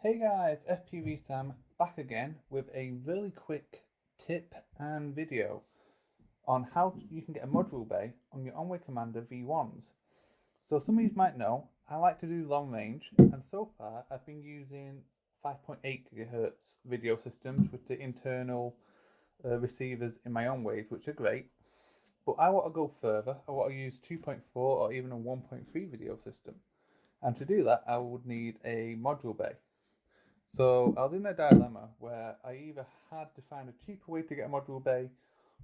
Hey guys, FPV Sam back again with a really quick tip and video on how you can get a module bay on your Aomway Commander V1s. So some of you might know, I like to do long range, and so far I've been using 5.8 GHz video systems with the internal receivers in my own waves, which are great. But I want to go further. I want to use 2.4 or even a 1.3 video system. And to do that, I would need a module bay. So I was in a dilemma where I either had to find a cheaper way to get a module bay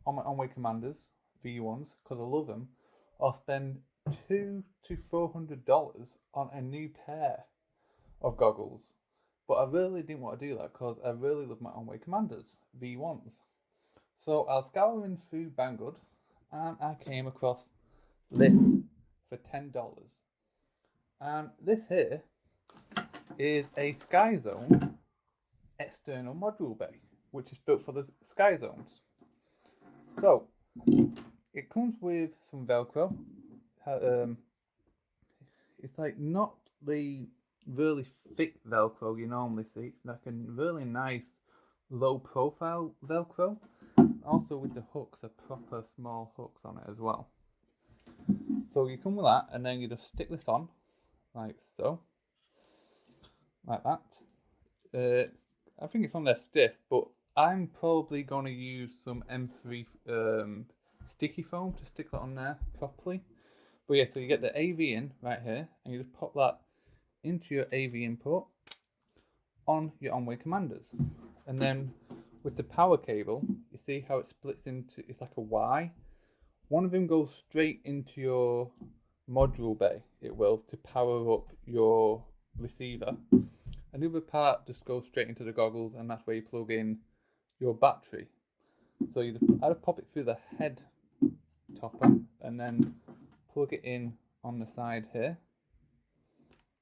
on my Aomway Commanders V1s because I love them, or spend $200 to $400 on a new pair of goggles. But I really didn't want to do that because I really love my Aomway Commanders V1s. So I was scouring through Banggood and I came across this for $10. And this here is a Sky Zone external module bay, which is built for the Sky Zones. So it comes with some Velcro. It's like not the really thick Velcro you normally see. It's like a really nice low profile Velcro. Also with the hooks, are proper small hooks on it as well. So you come with that, and then you just stick this on, like so, like that. I think it's on there stiff, but I'm probably going to use some M3 sticky foam to stick that on there properly. But yeah, so you get the AV in right here, and you just pop that into your AV input on your Aomway Commanders. And then with the power cable, you see how it splits into, it's like a Y. One of them goes straight into your module bay, it will, to power up your receiver. And the other part just goes straight into the goggles, and that's where you plug in your battery. So you either pop it through the head topper and then plug it in on the side here,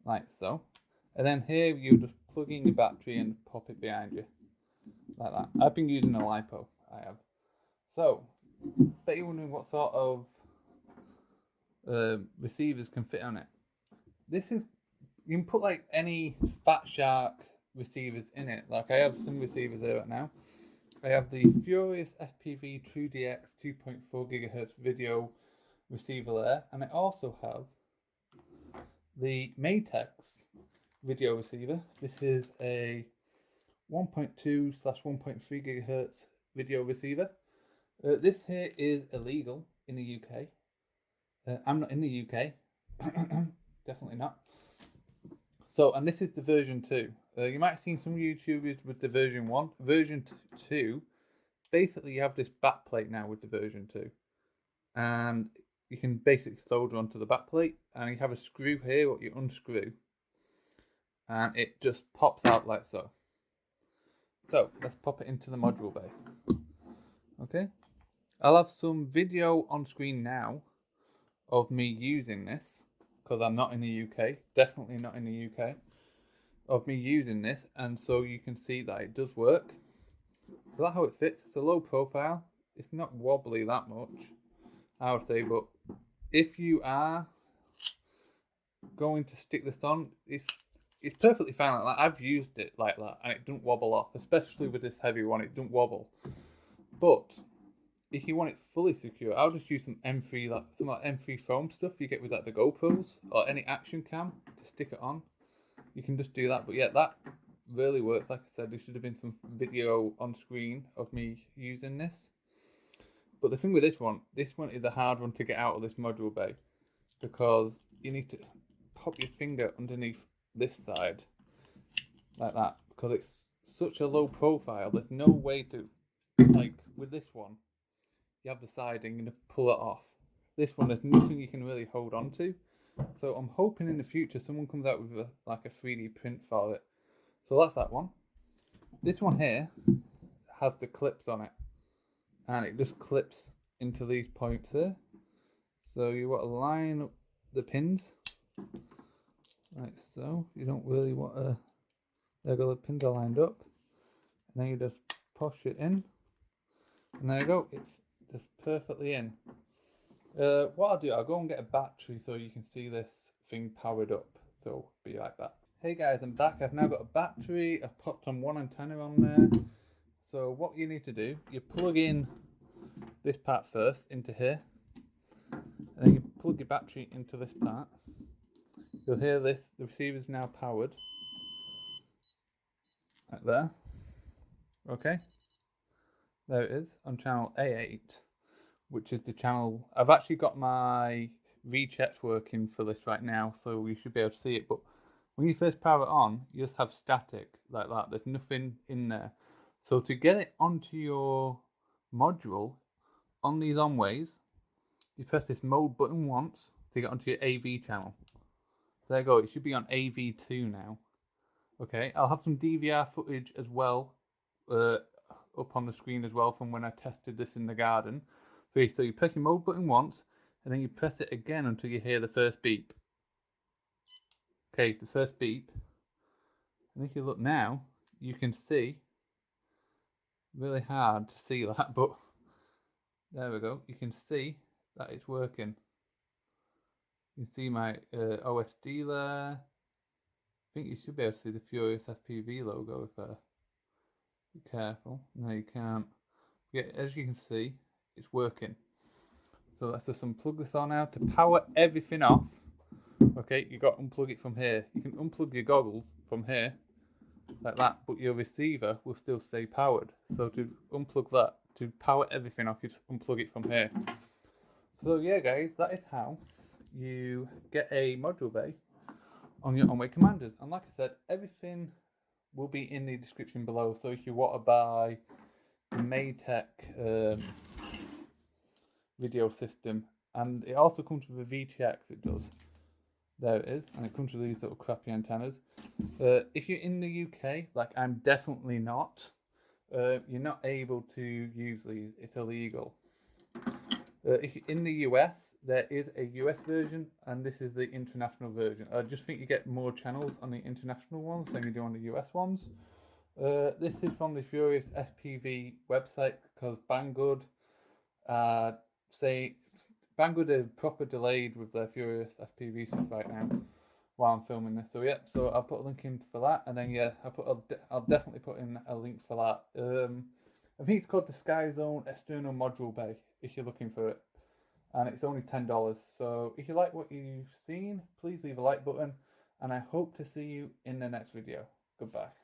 like so. And then here you just plug in your battery and pop it behind you, like that. I've been using a LiPo, I have. So, bet you're wondering what sort of receivers can fit on it. This is, you can put like any Fat Shark receivers in it. Like I have some receivers there right now. I have the Furious FPV TrueDX 2.4 GHz video receiver there, and I also have the Matex video receiver. This is a 1.2/1.3 GHz video receiver. This here is illegal in the UK. I'm not in the UK, definitely not. So, and this is the version 2. You might have seen some YouTubers with the version 1. Version 2, basically you have this backplate now with the version 2. And you can basically solder onto the backplate, and you have a screw here, what you unscrew. And it just pops out like so. So, let's pop it into the module bay. Okay. I'll have some video on screen now of me using this, because I'm not in the UK, definitely not in the UK, of me using this, and so you can see that it does work. So that's how it fits. It's a low profile, it's not wobbly that much, I would say, but if you are going to stick this on, it's perfectly fine like that. I've used it like that and it doesn't wobble off, especially with this heavy one, it doesn't wobble. But if you want it fully secure, I'll just use some M3, like some like M3 foam stuff you get with like the GoPros or any action cam to stick it on. You can just do that. But yeah, that really works. Like I said, there should have been some video on screen of me using this. But the thing with this one is a hard one to get out of this module bay, because you need to pop your finger underneath this side like that, because it's such a low profile. There's no way to, like with this one, you have the siding and you pull it off. This one, there's nothing you can really hold on to. So I'm hoping in the future someone comes out with like a 3D print for it. So that's that one. This one here has the clips on it, and it just clips into these points here. So you want to line up the pins like so. You don't really want to, there go, the pins are lined up, and then you just push it in, and there you go, it's just perfectly in. What I'll do, I'll go and get a battery so you can see this thing powered up. So be right back. Hey guys, I'm back. I've now got a battery. I've popped on one antenna on there. So what you need to do, you plug in this part first into here, and then you plug your battery into this part. You'll hear this, the receiver's now powered. Right there. Okay. There it is on channel A8, which is the channel. I've actually got my V-checks working for this right now, so you should be able to see it. But when you first power it on, you just have static like that. There's nothing in there. So to get it onto your module on these Aomways, you press this mode button once to get onto your AV channel. There you go. It should be on AV2 now. Okay, I'll have some DVR footage as well up on the screen as well from when I tested this in the garden. So you press your mode button once, and then you press it again until you hear the first beep. Okay, the first beep. And if you look now, you can see, really hard to see that, but there we go. You can see that it's working. You can see my OSD there. I think you should be able to see the Furious FPV logo if be careful. No, you can't. Yeah, as you can see, it's working. So let's just unplug this on now to power everything off. Okay, you got to unplug it from here. You can unplug your goggles from here, like that, but your receiver will still stay powered. So to unplug that, to power everything off, you just unplug it from here. So yeah, guys, that is how you get a module bay on your Aomway Commanders. And like I said, everything will be in the description below. So if you want to buy the Maytech video system, and it also comes with a VTX, it does. There it is, and it comes with these little crappy antennas. If you're in the UK, like I'm definitely not, you're not able to use these, it's illegal. If you're in the US, there is a US version, and this is the international version. I just think you get more channels on the international ones than you do on the US ones. This is from the Furious FPV website, because Banggood say Banggood are proper delayed with their Furious FPV stuff right now while I'm filming this. So yeah, so I'll put a link in for that, and then yeah, I'll definitely put in a link for that. I think it's called the Sky Zone External Module Bay if you're looking for it, and it's only $10. So if you like what you've seen, please leave a like button, and I hope to see you in the next video. Goodbye.